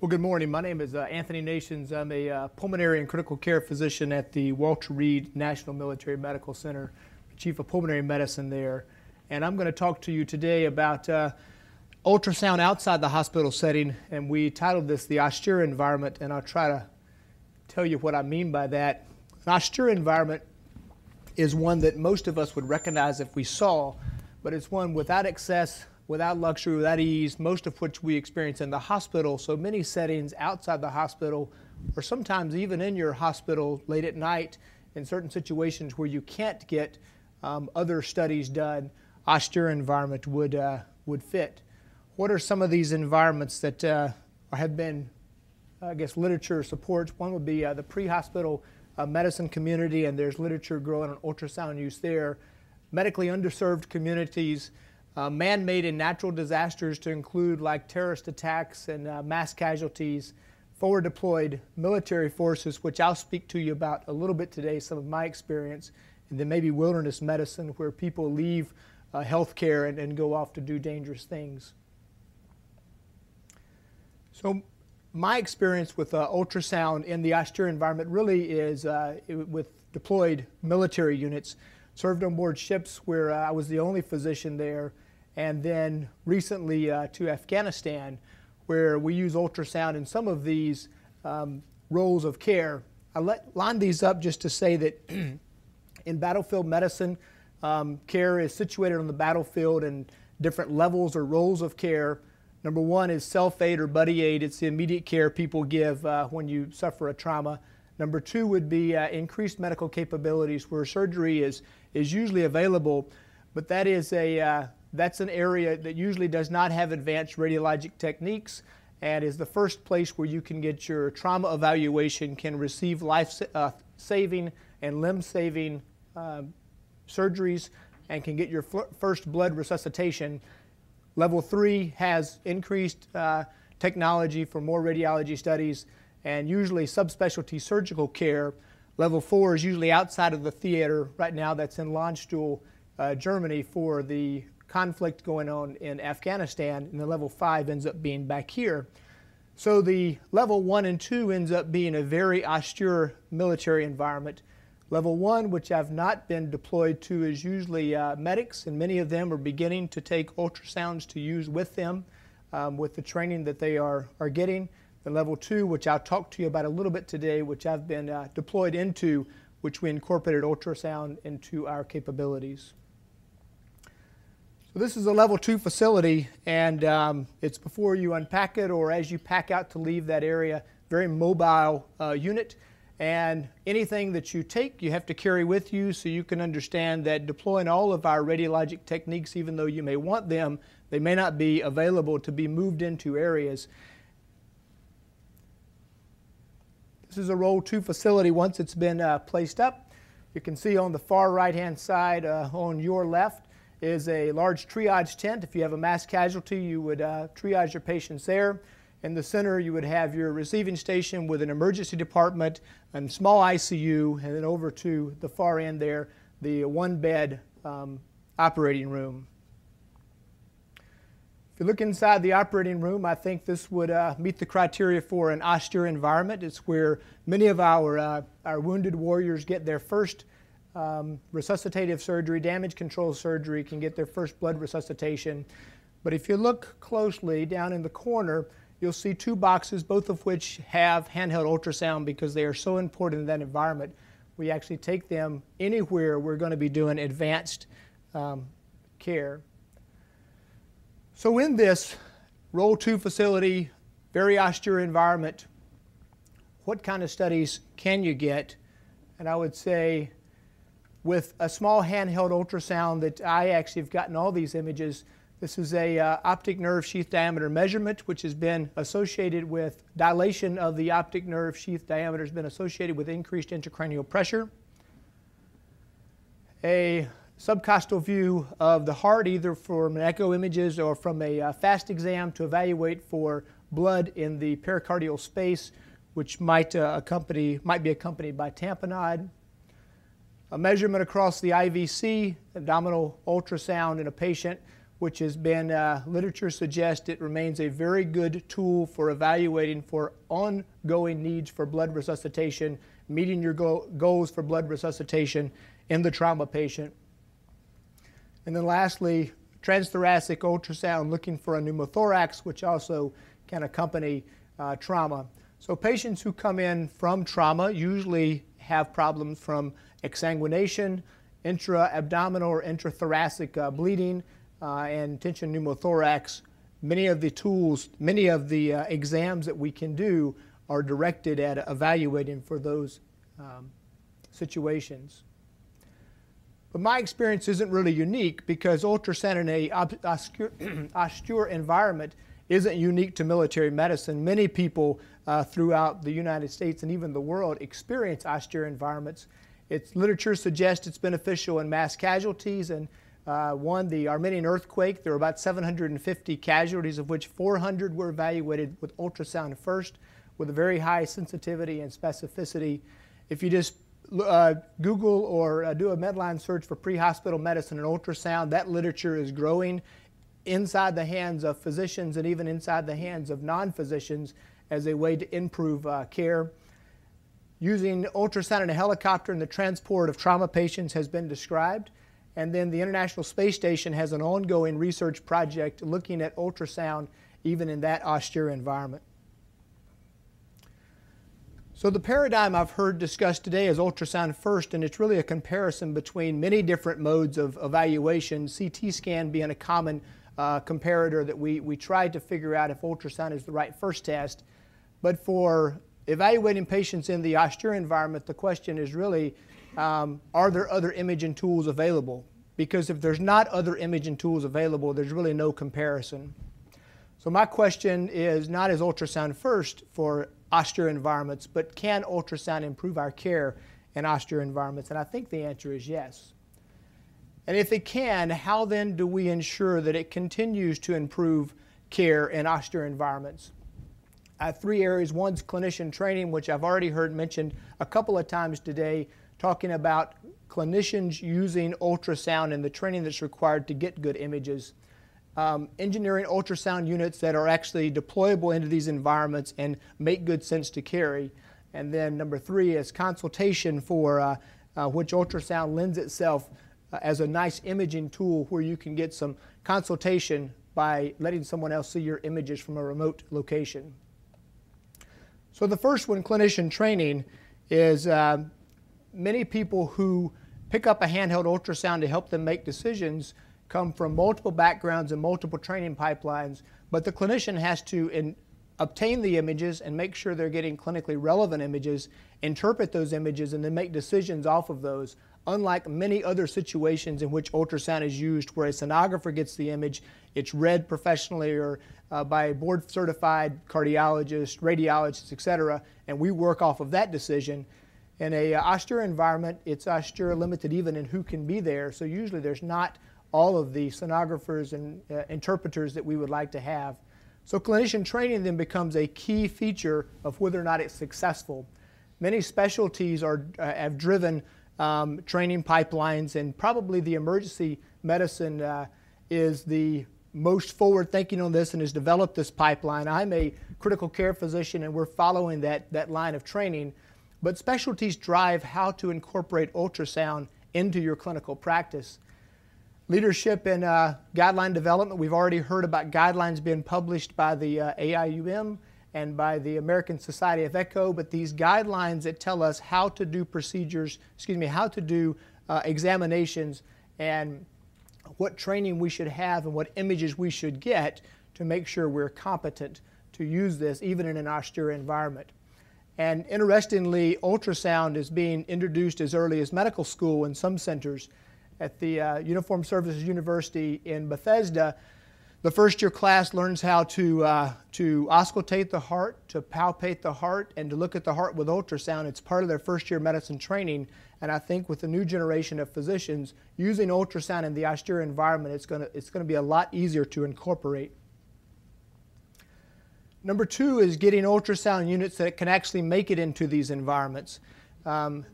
Well, good morning. My name is Anthony Nations. I'm a pulmonary and critical care physician at the Walter Reed National Military Medical Center, Chief of Pulmonary Medicine there. And I'm going to talk to you today about ultrasound outside the hospital setting. And we titled this the Austere Environment, and I'll try to tell you what I mean by that. An austere environment is one that most of us would recognize if we saw, but it's one without excess, without luxury, without ease, most of which we experience in the hospital. So many settings outside the hospital, or sometimes even in your hospital late at night, in certain situations where you can't get other studies done, austere environment would fit. What are some of these environments that have been, I guess, literature supports? One would be the pre-hospital medicine community, and there's literature growing on ultrasound use there. Medically underserved communities, man-made and natural disasters to include like terrorist attacks and mass casualties, forward-deployed military forces, which I'll speak to you about a little bit today, some of my experience, and then maybe wilderness medicine where people leave healthcare and go off to do dangerous things. So my experience with ultrasound in the austere environment really is with deployed military units. Served on board ships where I was the only physician there, and then recently to Afghanistan, where we use ultrasound in some of these roles of care. I line these up just to say that in battlefield medicine, care is situated on the battlefield in different levels or roles of care. Number one is self-aid or buddy aid. It's the immediate care people give when you suffer a trauma. Number two would be increased medical capabilities, where surgery is usually available, but that is that's an area that usually does not have advanced radiologic techniques and is the first place where you can get your trauma evaluation, can receive life-saving and limb-saving surgeries, and can get your first blood resuscitation. Level 3 has increased technology for more radiology studies and usually subspecialty surgical care. Level 4 is usually outside of the theater. Right now that's in Landstuhl, Germany, for the conflict going on in Afghanistan, and the level 5 ends up being back here. So the level 1 and 2 ends up being a very austere military environment. Level 1, which I've not been deployed to, is usually medics, and many of them are beginning to take ultrasounds to use with them with the training that they are getting. The level 2, which I'll talk to you about a little bit today, which I've been deployed into, which we incorporated ultrasound into our capabilities. So this is a level 2 facility, and it's before you unpack it or as you pack out to leave that area. Very mobile unit, and anything that you take you have to carry with you, so you can understand that deploying all of our radiologic techniques, even though you may want them, they may not be available to be moved into areas. This is a Role 2 facility once it's been placed up. You can see on the far right-hand side on your left is a large triage tent. If you have a mass casualty, you would triage your patients there. In the center, you would have your receiving station with an emergency department and small ICU, and then over to the far end there, the one-bed operating room. If you look inside the operating room, I think this would meet the criteria for an austere environment. It's where many of our wounded warriors get their first resuscitative surgery, damage control surgery, can get their first blood resuscitation. But if you look closely down in the corner, you'll see two boxes, both of which have handheld ultrasound because they are so important in that environment. We actually take them anywhere we're going to be doing advanced care. So in this Role 2 facility, very austere environment, what kind of studies can you get? And I would say with a small handheld ultrasound that I actually have gotten all these images. This is a optic nerve sheath diameter measurement, which has been associated with dilation of the optic nerve sheath diameter, has been associated with increased intracranial pressure. A subcostal view of the heart, either from an echo images or from a fast exam to evaluate for blood in the pericardial space, which might be accompanied by tamponade. A measurement across the IVC, abdominal ultrasound in a patient which has been, literature suggests it remains a very good tool for evaluating for ongoing needs for blood resuscitation, meeting your goals for blood resuscitation in the trauma patient. And then lastly, transthoracic ultrasound looking for a pneumothorax, which also can accompany trauma. So patients who come in from trauma usually have problems from exsanguination, intra-abdominal or intrathoracic bleeding, and tension pneumothorax. Many of the exams that we can do are directed at evaluating for those situations. But my experience isn't really unique because ultrasound in an austere environment isn't unique to military medicine. Many people throughout the United States and even the world experience austere environments. Its literature suggests it's beneficial in mass casualties, and the Armenian earthquake, there were about 750 casualties, of which 400 were evaluated with ultrasound first, with a very high sensitivity and specificity. If you just Google or do a Medline search for pre-hospital medicine and ultrasound, that literature is growing inside the hands of physicians and even inside the hands of non-physicians as a way to improve care. Using ultrasound in a helicopter in the transport of trauma patients has been described. And then the International Space Station has an ongoing research project looking at ultrasound even in that austere environment. So the paradigm I've heard discussed today is ultrasound first, and it's really a comparison between many different modes of evaluation, CT scan being a common comparator that we tried to figure out if ultrasound is the right first test. But for evaluating patients in the austere environment, the question is really, are there other imaging tools available? Because if there's not other imaging tools available, there's really no comparison. So my question is not is ultrasound first for austere environments, but can ultrasound improve our care in austere environments? And I think the answer is yes. And if it can, how then do we ensure that it continues to improve care in austere environments? I have three areas. One's clinician training, which I've already heard mentioned a couple of times today, talking about clinicians using ultrasound and the training that's required to get good images. Engineering ultrasound units that are actually deployable into these environments and make good sense to carry. And then number three is consultation, for which ultrasound lends itself as a nice imaging tool where you can get some consultation by letting someone else see your images from a remote location. So the first one, clinician training, is many people who pick up a handheld ultrasound to help them make decisions come from multiple backgrounds and multiple training pipelines, but the clinician has to obtain the images and make sure they're getting clinically relevant images, interpret those images, and then make decisions off of those. Unlike many other situations in which ultrasound is used, where a sonographer gets the image, it's read professionally or by a board-certified cardiologist, radiologist, etc., and we work off of that decision. In a austere environment, it's austere limited even in who can be there, so usually there's not all of the sonographers and interpreters that we would like to have. So clinician training then becomes a key feature of whether or not it's successful. Many specialties have driven training pipelines, and probably the emergency medicine is the most forward thinking on this and has developed this pipeline. I'm a critical care physician and we're following that line of training, but specialties drive how to incorporate ultrasound into your clinical practice. Leadership in guideline development, we've already heard about guidelines being published by the AIUM and by the American Society of Echo, but these guidelines that tell us how to do procedures, how to do examinations and what training we should have and what images we should get to make sure we're competent to use this even in an austere environment. And interestingly, ultrasound is being introduced as early as medical school in some centers. At the Uniformed Services University in Bethesda, the first-year class learns how to auscultate the heart, to palpate the heart, and to look at the heart with ultrasound. It's part of their first-year medicine training, and I think with the new generation of physicians, using ultrasound in the austere environment, it's going to be a lot easier to incorporate. Number two is getting ultrasound units that can actually make it into these environments.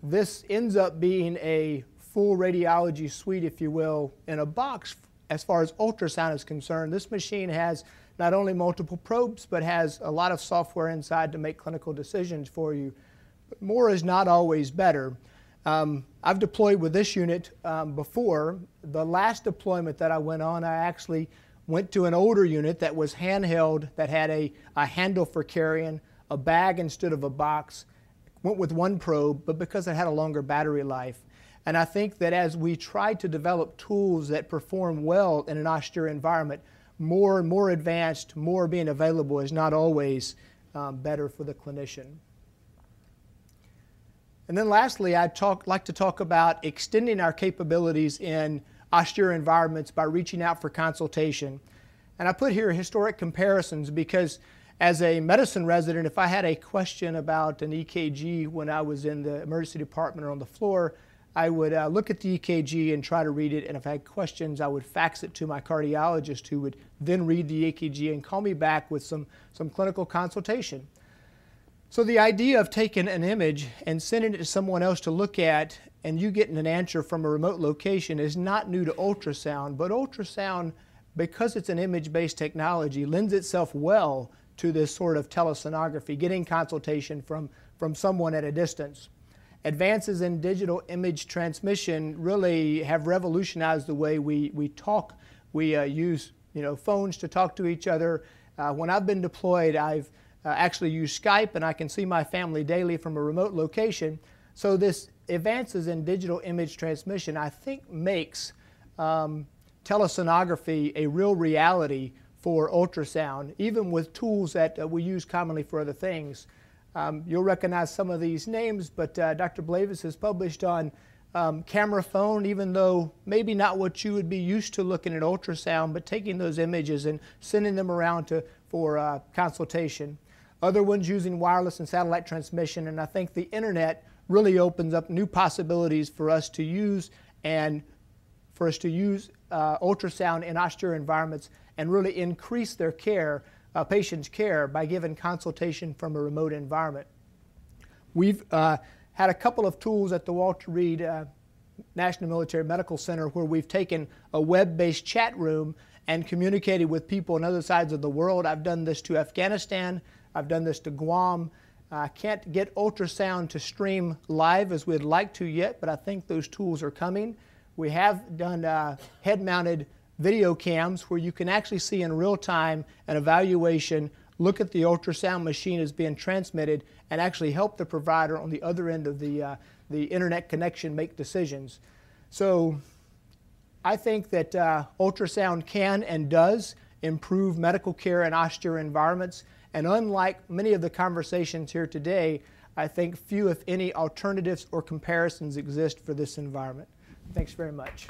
This ends up being a full radiology suite, if you will, in a box as far as ultrasound is concerned, this machine has not only multiple probes, but has a lot of software inside to make clinical decisions for you. But more is not always better. I've deployed with this unit before. The last deployment that I went on, I actually went to an older unit that was handheld, that had a handle for carrying, a bag instead of a box. Went with one probe, but because it had a longer battery life. And I think that as we try to develop tools that perform well in an austere environment, more and more advanced, more being available is not always better for the clinician. And then lastly, I'd like to talk about extending our capabilities in austere environments by reaching out for consultation. And I put here historic comparisons because as a medicine resident, if I had a question about an EKG when I was in the emergency department or on the floor, I would look at the EKG and try to read it, and if I had questions, I would fax it to my cardiologist, who would then read the EKG and call me back with some clinical consultation. So the idea of taking an image and sending it to someone else to look at and you getting an answer from a remote location is not new to ultrasound, but ultrasound, because it's an image-based technology, lends itself well to this sort of telesonography, getting consultation from someone at a distance. Advances in digital image transmission really have revolutionized the way we talk. We use phones to talk to each other. When I've been deployed, I've actually used Skype, and I can see my family daily from a remote location. So this advances in digital image transmission, I think, makes telesonography a real reality for ultrasound, even with tools that we use commonly for other things. You'll recognize some of these names, but Dr. Blavis has published on camera phone, even though maybe not what you would be used to looking at ultrasound, but taking those images and sending them around for consultation. Other ones using wireless and satellite transmission, and I think the internet really opens up new possibilities for us to use ultrasound in austere environments and really increase their care, patient's care, by giving consultation from a remote environment. We've had a couple of tools at the Walter Reed National Military Medical Center where we've taken a web-based chat room and communicated with people on other sides of the world. I've done this to Afghanistan. I've done this to Guam. I can't get ultrasound to stream live as we'd like to yet, but I think those tools are coming. We have done head-mounted video cams where you can actually see in real time an evaluation, look at the ultrasound machine as being transmitted, and actually help the provider on the other end of the internet connection make decisions. So I think that ultrasound can and does improve medical care in austere environments. And unlike many of the conversations here today, I think few, if any, alternatives or comparisons exist for this environment. Thanks very much.